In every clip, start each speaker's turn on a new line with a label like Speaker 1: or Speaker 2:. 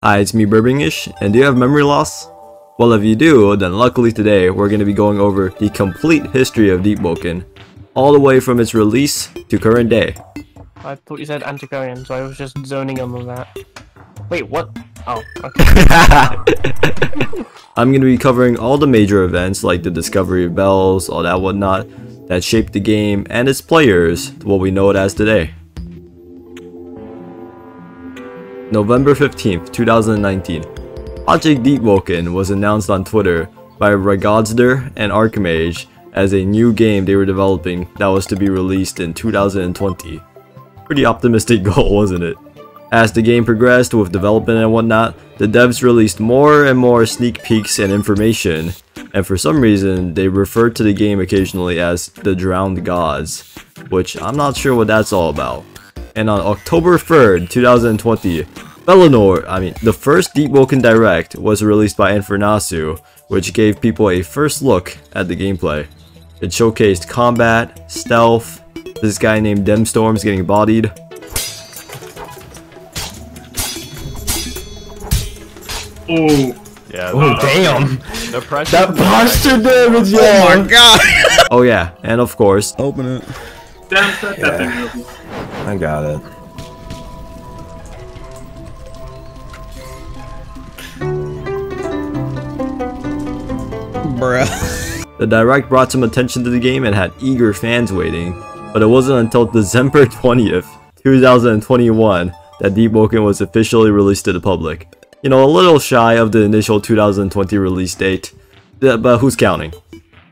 Speaker 1: Hi, it's me Burbingish, and do you have memory loss? Well, if you do, then luckily today we're going to be going over the complete history of Deepwoken, all the way from its release to current day.
Speaker 2: I thought you said antiquarian, so I was just zoning in on that. Wait, what? Oh, okay.
Speaker 1: I'm going to be covering all the major events like the discovery of bells, all that whatnot, that shaped the game and its players to what we know it as today. November 15th, 2019. Project Deepwoken was announced on Twitter by Ragadsder and Archmage as a new game they were developing that was to be released in 2020. Pretty optimistic goal, wasn't it? As the game progressed with development and whatnot, the devs released more and more sneak peeks and information, and for some reason they referred to the game occasionally as the Drowned Gods, which I'm not sure what that's all about. And on October 3rd, 2020, the first Deepwoken Direct was released by Infernasu, which gave people a first look at the gameplay. It showcased combat, stealth, this guy named Demstorm's getting bodied.
Speaker 3: Ooh.
Speaker 2: Yeah.
Speaker 4: Oh damn!
Speaker 2: The pressure.
Speaker 4: That posture damage, yo!
Speaker 3: Oh my god!
Speaker 1: Oh yeah, and of course,
Speaker 4: Open it.
Speaker 3: Yeah.
Speaker 4: I got it. Bruh.
Speaker 1: the Direct brought some attention to the game and had eager fans waiting, but it wasn't until December 20th, 2021 that Deepwoken was officially released to the public. You know, a little shy of the initial 2020 release date, but who's counting?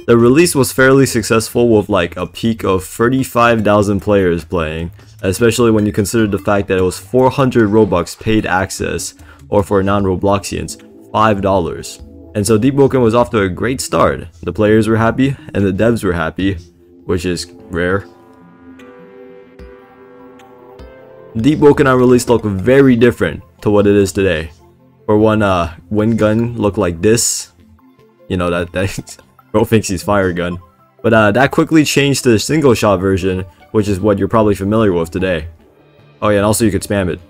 Speaker 1: The release was fairly successful with like a peak of 35,000 players playing, especially when you consider the fact that it was 400 Robux paid access, or for non-Robloxians, $5. And so Deepwoken was off to a great start. The players were happy, and the devs were happy, which is rare. Deepwoken on release looked very different to what it is today. For one, wind gun looked like this. You know, that bro thinks he's fire gun. But that quickly changed to the single shot version, which is what you're probably familiar with today. Oh yeah, and also you could spam it.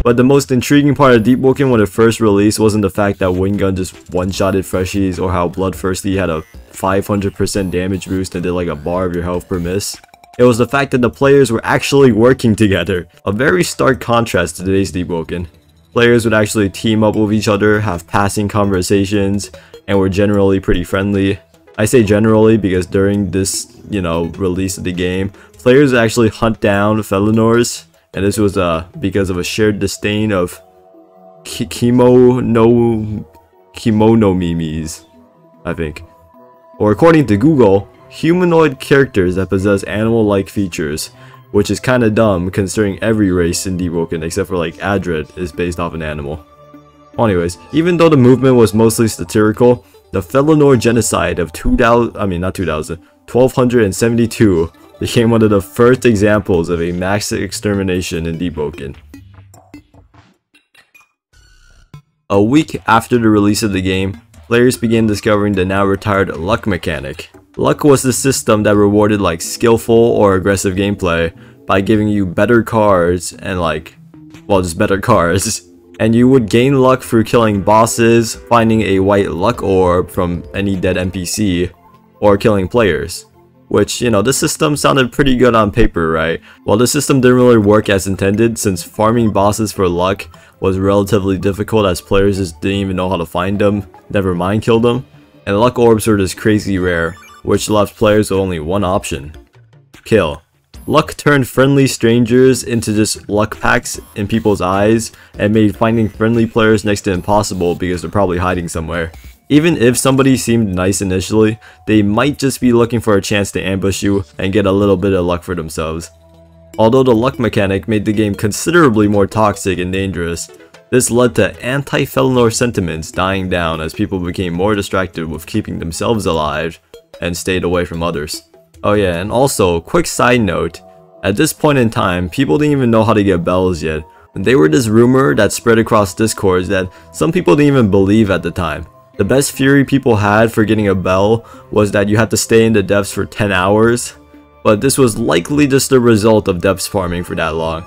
Speaker 1: But the most intriguing part of Deepwoken when it first released wasn't the fact that wind gun just one-shotted freshies or how Bloodthirsty had a 500% damage boost and did like a bar of your health per miss. It was the fact that the players were actually working together, a very stark contrast to today's Deepwoken. Players would actually team up with each other, have passing conversations, and were generally pretty friendly. I say generally because during this, release of the game, players would actually hunt down Felinors, and this was because of a shared disdain of kimono memes, I think. Or according to Google, humanoid characters that possess animal-like features, which is kinda dumb considering every race in Deepwoken except for like Adred is based off an animal. Anyways, even though the movement was mostly satirical, the Felinor genocide of 1272 became one of the first examples of a mass extermination in Deepwoken. A week after the release of the game, players began discovering the now retired luck mechanic. Luck was the system that rewarded like skillful or aggressive gameplay by giving you better cards and just better cards. And you would gain luck through killing bosses, finding a white luck orb from any dead NPC, or killing players. Which, this system sounded pretty good on paper, right? Well, the system didn't really work as intended since farming bosses for luck was relatively difficult as players just didn't even know how to find them, never mind kill them. And luck orbs were just crazy rare, which left players with only one option: kill. Luck turned friendly strangers into just luck packs in people's eyes and made finding friendly players next to impossible because they're probably hiding somewhere. Even if somebody seemed nice initially, they might just be looking for a chance to ambush you and get a little bit of luck for themselves. Although the luck mechanic made the game considerably more toxic and dangerous, this led to anti-Felinor sentiments dying down as people became more distracted with keeping themselves alive and stayed away from others. Oh yeah, and also, quick side note, at this point in time, people didn't even know how to get bells yet. They were this rumor that spread across discords that some people didn't even believe at the time. The best theory people had for getting a bell was that you had to stay in the depths for 10 hours, but this was likely just the result of depths farming for that long.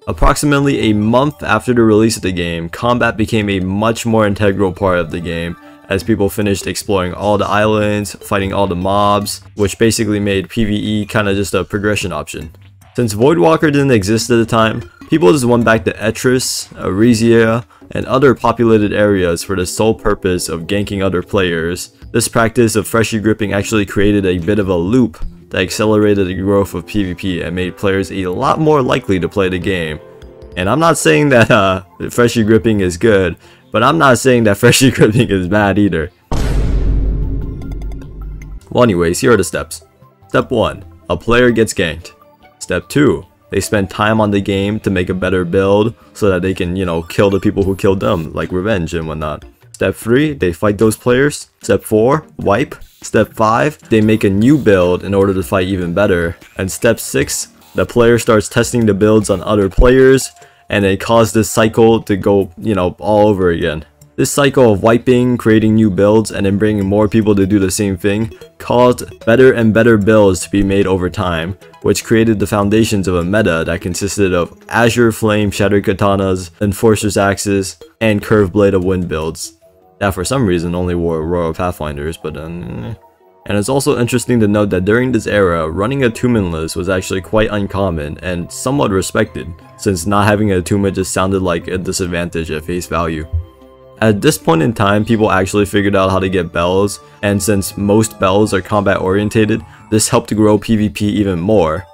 Speaker 1: Approximately a month after the release of the game, combat became a much more integral part of the game as people finished exploring all the islands, fighting all the mobs, which basically made PvE kinda just a progression option. Since Voidwalker didn't exist at the time, people just went back to Etris, Arisia, and other populated areas for the sole purpose of ganking other players. This practice of freshly gripping actually created a bit of a loop that accelerated the growth of PvP and made players a lot more likely to play the game. And I'm not saying that freshly gripping is good, but I'm not saying that freshly gripping is bad either. Well anyways, here are the steps. Step 1. A player gets ganked. Step 2. They spend time on the game to make a better build so that they can, kill the people who killed them, like revenge and whatnot. Step 3. They fight those players. Step 4. Wipe. Step 5. They make a new build in order to fight even better. And step 6. The player starts testing the builds on other players, and it caused this cycle to go, all over again. This cycle of wiping, creating new builds, and then bringing more people to do the same thing caused better and better builds to be made over time, which created the foundations of a meta that consisted of Azure Flame Shattered Katanas, Enforcer's Axes, and Curved Blade of Wind builds. That for some reason only wore Royal Pathfinders, but And it's also interesting to note that during this era, running attunement list was actually quite uncommon and somewhat respected, since not having an attunement just sounded like a disadvantage at face value. At this point in time, people actually figured out how to get bells, and since most bells are combat orientated, this helped to grow PvP even more.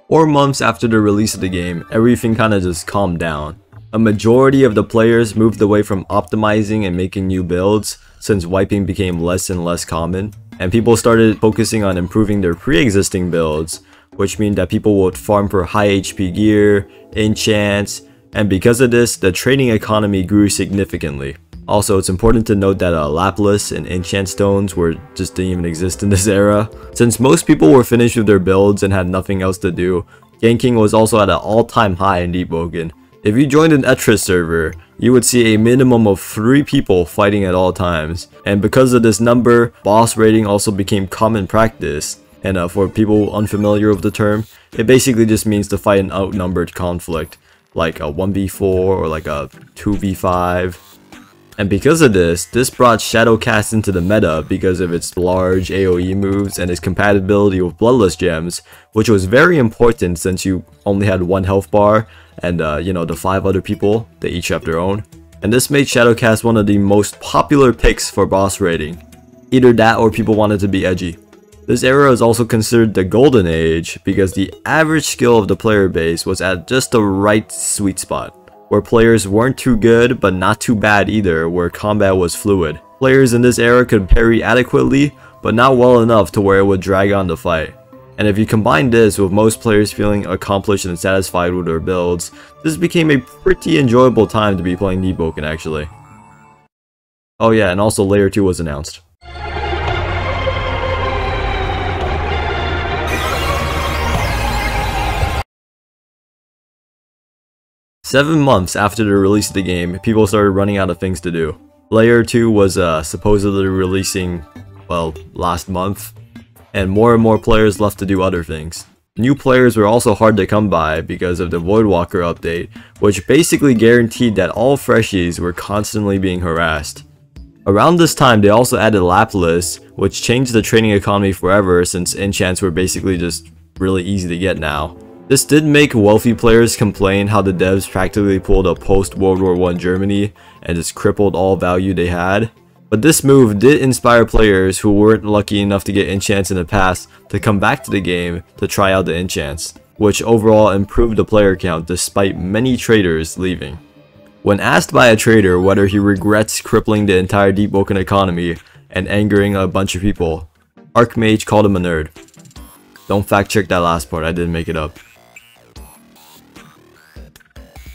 Speaker 1: 4 months after the release of the game, everything kinda just calmed down. A majority of the players moved away from optimizing and making new builds, since wiping became less and less common, and people started focusing on improving their pre-existing builds, which means that people would farm for high HP gear, enchants, and because of this, the trading economy grew significantly. Also, it's important to note that Lapis and enchant stones just didn't even exist in this era. Since most people were finished with their builds and had nothing else to do, ganking was also at an all-time high in Deepwoken. If you joined an Etris server, you would see a minimum of 3 people fighting at all times, and because of this number, boss raiding also became common practice. And for people unfamiliar with the term, it basically just means to fight an outnumbered conflict, like a 1v4 or like a 2v5. And because of this brought Shadowcast into the meta because of its large AoE moves and its compatibility with Bloodless gems, which was very important since you only had 1 health bar and the 5 other people, they each have their own. And this made Shadowcast one of the most popular picks for boss raiding. Either that or people wanted to be edgy. This era is also considered the golden age because the average skill of the player base was at just the right sweet spot, where players weren't too good but not too bad either, where combat was fluid. Players in this era could parry adequately, but not well enough to where it would drag on the fight. And if you combine this with most players feeling accomplished and satisfied with their builds, this became a pretty enjoyable time to be playing Deepwoken actually. Oh yeah, and also Layer 2 was announced. Seven months after the release of the game, people started running out of things to do. Layer 2 was supposedly releasing, well, last month, and more players left to do other things. New players were also hard to come by because of the Voidwalker update, which basically guaranteed that all freshies were constantly being harassed. Around this time, they also added Lapis, which changed the trading economy forever since enchants were basically just really easy to get now. This did make wealthy players complain how the devs practically pulled a post-World War I Germany and just crippled all value they had. But this move did inspire players who weren't lucky enough to get enchants in the past to come back to the game to try out the enchants, which overall improved the player count despite many traders leaving. When asked by a trader whether he regrets crippling the entire Deepwoken economy and angering a bunch of people, Archmage called him a nerd. Don't fact check that last part, I didn't make it up.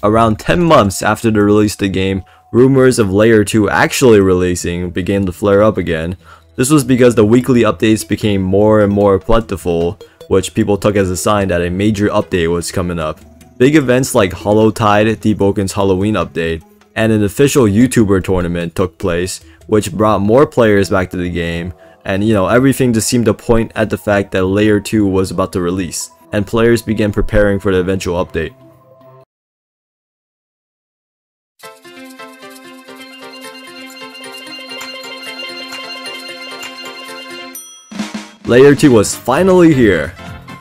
Speaker 1: Around 10 months after the release of the game, rumors of Layer 2 actually releasing began to flare up again. This was because the weekly updates became more and more plentiful, which people took as a sign that a major update was coming up. Big events like Hollowtide, Deepwoken's Halloween update, and an official YouTuber tournament took place, which brought more players back to the game, and everything just seemed to point at the fact that Layer 2 was about to release. and players began preparing for the eventual update. Layer 2 was finally here.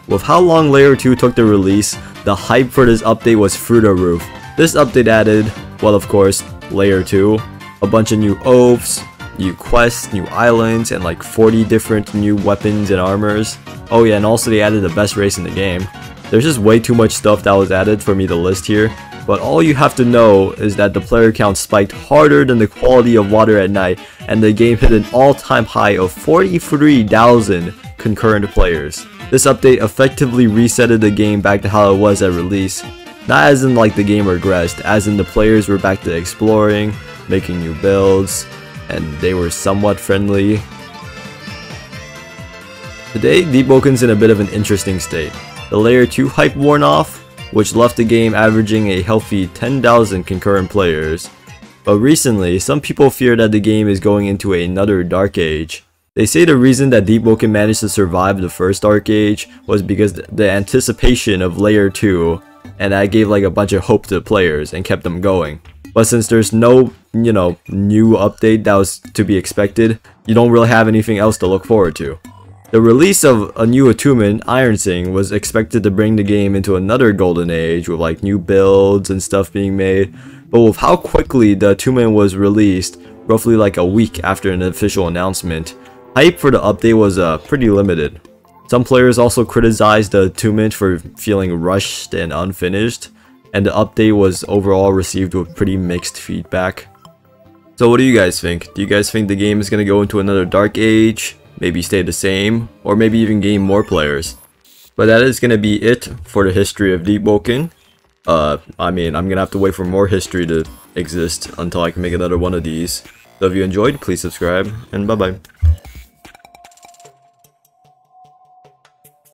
Speaker 1: With how long Layer 2 took to release, the hype for this update was through the roof. This update added, well of course, Layer 2, a bunch of new oaths, new quests, new islands, and like 40 different new weapons and armors. Oh yeah, and also they added the best race in the game. There's just way too much stuff that was added for me to list here, but all you have to know is that the player count spiked harder than the quality of water at night, and the game hit an all-time high of 43,000 concurrent players. This update effectively resetted the game back to how it was at release. Not as in like the game regressed, as in the players were back to exploring, making new builds, and they were somewhat friendly. Today, Deepwoken's in a bit of an interesting state. The Layer 2 hype worn off, which left the game averaging a healthy 10,000 concurrent players. But recently, some people fear that the game is going into another dark age. They say the reason that Deepwoken managed to survive the first dark age was because the anticipation of Layer 2, and that gave like a bunch of hope to the players and kept them going. But since there's no, new update that was to be expected, you don't really have anything else to look forward to. The release of a new attunement, Ironsing, was expected to bring the game into another golden age with like new builds and stuff being made, but with how quickly the attunement was released, roughly like a week after an official announcement, hype for the update was pretty limited. Some players also criticized the attunement for feeling rushed and unfinished, and the update was overall received with pretty mixed feedback. So what do you guys think? Do you guys think the game is going to go into another dark age? Maybe stay the same, or maybe even gain more players? But that is going to be it for the history of Deepwoken. I'm going to have to wait for more history to exist until I can make another one of these. So if you enjoyed, please subscribe, and bye bye.